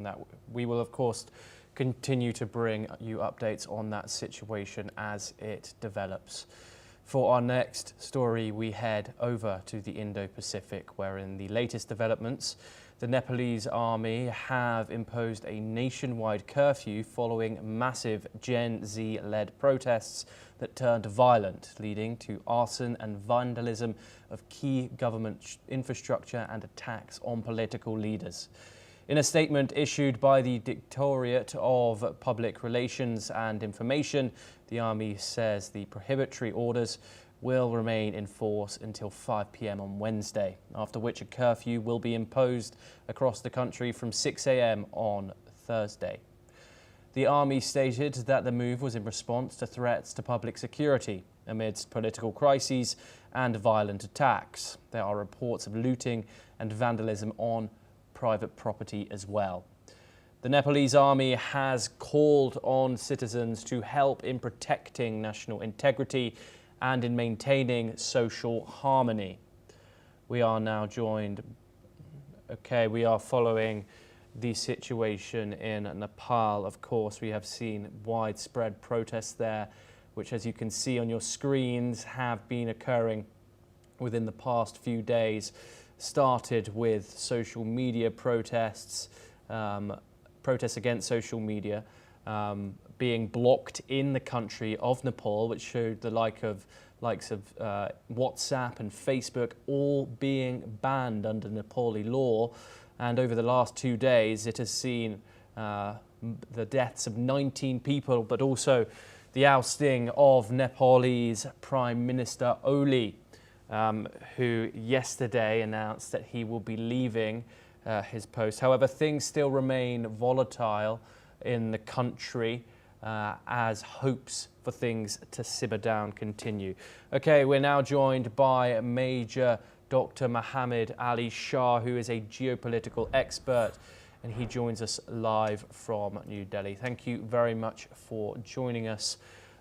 That we will, of course, continue to bring you updates on that situation as it develops. For our next story, we head over to the Indo-Pacific, where in the latest developments, the Nepalese army have imposed a nationwide curfew following massive Gen Z-led protests that turned violent, leading to arson and vandalism of key government infrastructure and attacks on political leaders. In a statement issued by the Directorate of Public Relations and Information, the Army says the prohibitory orders will remain in force until 5 p.m. on Wednesday, after which a curfew will be imposed across the country from 6 a.m. on Thursday. The Army stated that the move was in response to threats to public security amidst political crises and violent attacks. There are reports of looting and vandalism on private property as well. The Nepalese army has called on citizens to help in protecting national integrity and in maintaining social harmony. We are now joined, we are following the situation in Nepal. Of course, we have seen widespread protests there, which, as you can see on your screens, have been occurring within the past few days. Started with social media protests, protests against social media being blocked in the country of Nepal, which showed the likes of WhatsApp and Facebook all being banned under Nepali law. And over the last 2 days, it has seen the deaths of 19 people, but also the ousting of Nepalese Prime Minister Oli, who yesterday announced that he will be leaving his post. However, things still remain volatile in the country as hopes for things to simmer down continue. Okay, we're now joined by Major Dr. Mohammed Ali Shah, who is a geopolitical expert, and he joins us live from New Delhi. Thank you very much for joining us.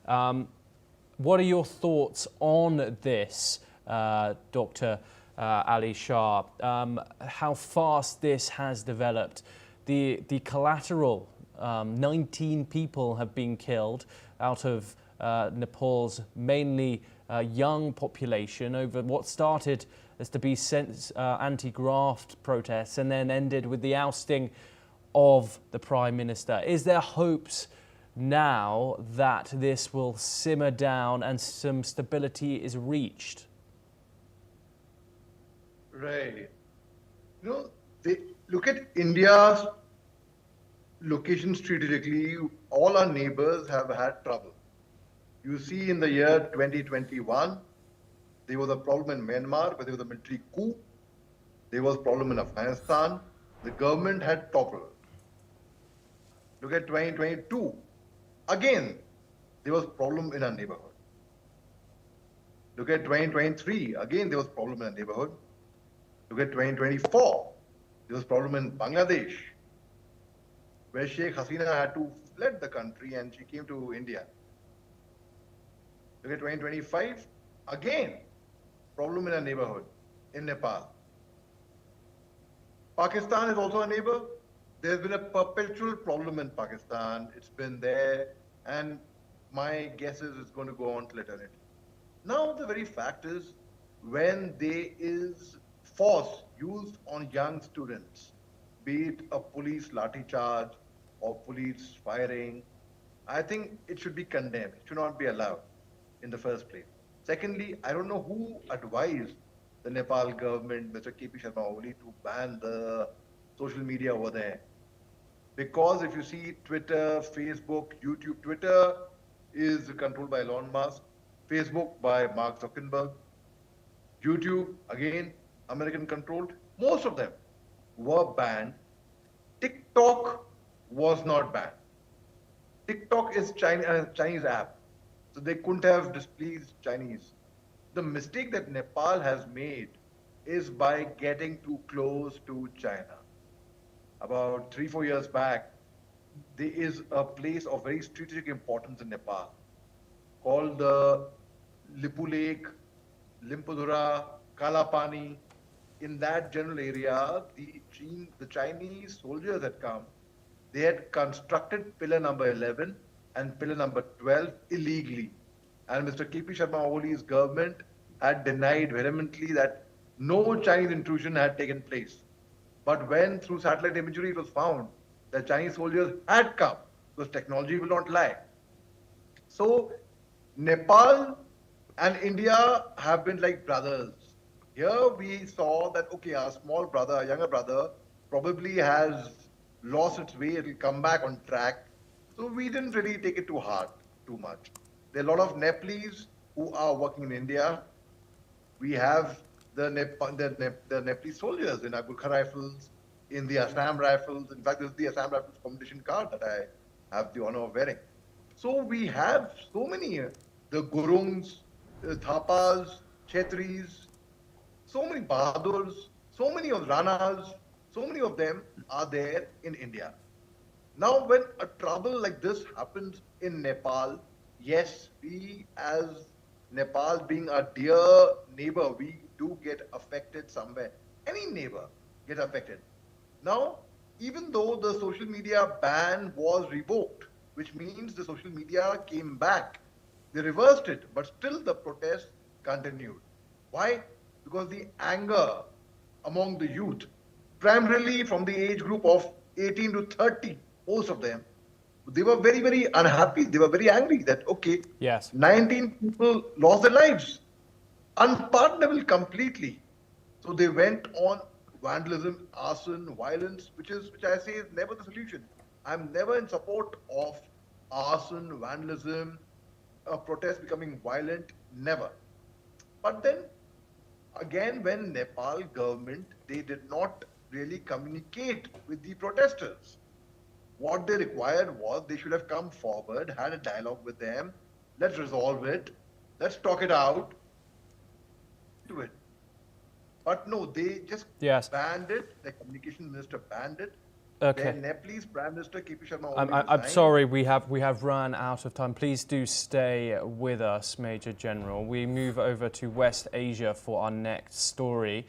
What are your thoughts on this? Dr. Ali Shah, how fast this has developed. The collateral, 19 people have been killed out of Nepal's mainly young population over what started as to be anti-graft protests and then ended with the ousting of the Prime Minister. Is there hopes now that this will simmer down and some stability is reached? Right. Look at India's location strategically. All our neighbors have had trouble. You see, in the year 2021, there was a problem in Myanmar where there was a military coup. There was a problem in Afghanistan. The government had toppled. Look at 2022. Again, there was a problem in our neighborhood. Look at 2023. Again, there was a problem in our neighborhood. Look at 2024. There was a problem in Bangladesh, where Sheikh Hasina had to fled the country and she came to India. Look at 2025. Again, problem in our neighborhood in Nepal. Pakistan is also a neighbor. There's been a perpetual problem in Pakistan. It's been there, and my guess is it's going to go on till eternity. Now, the very fact is, when there is force used on young students, be it a police lathi charge or police firing, I think it should be condemned. It should not be allowed in the first place. Secondly, I don't know who advised the Nepal government, Mr. K.P. Sharma Oli, to ban the social media over there. Because if you see Twitter, Facebook, YouTube, Twitter is controlled by Elon Musk, Facebook by Mark Zuckerberg, YouTube, again, American controlled. Most of them were banned. TikTok was not banned. TikTok is Chinese app, so they couldn't have displeased Chinese. The mistake that Nepal has made is by getting too close to China. About 3-4 years back, there is a place of very strategic importance in Nepal called the Lipu Lake, Limpudura, Kalapani. In that general area, the Chinese soldiers had come They had constructed pillar number 11 and pillar number 12 illegally. And Mr. KP Sharma Oli's government had denied vehemently that no Chinese intrusion had taken place. But when through satellite imagery it was found that Chinese soldiers had come, because technology will not lie. So Nepal and India have been like brothers. Here we saw that, okay, our small brother, our younger brother, probably has lost its way, it'll come back on track. So we didn't really take it too hard, too much. There are a lot of Nepalese who are working in India. We have the Nepalese soldiers in our Gurkha Rifles, in the Assam Rifles. In fact, this is the Assam Rifles competition card that I have the honor of wearing. So we have so many, the Gurungs, the Thapas, Chetris, so many Bahadurs, so many of Ranas, so many of them are there in India. Now, when a trouble like this happens in Nepal, yes, we as Nepal being a dear neighbor, we do get affected somewhere. Any neighbor get affected. Now, even though the social media ban was revoked, which means the social media came back, they reversed it, but still the protest continued. Why? Because the anger among the youth, primarily from the age group of 18 to 30, most of them, they were very, very unhappy. They were very angry that, okay, Yes. 19 people lost their lives, unpardonable completely. So they went on vandalism, arson, violence, which I say is never the solution. I'm never in support of arson, vandalism, a protest becoming violent, never. But then again, when Nepal government, they did not really communicate with the protesters. What they required was they should have come forward, had a dialogue with them. Let's resolve it. Let's talk it out. Do it. But no, they just Yes. banned it. The communication minister banned it. Okay. Then Nepalese Prime Minister KP Sharma Oli I'm resigned. sorry, we have run out of time. Please do stay with us, Major General. We move over to West Asia for our next story.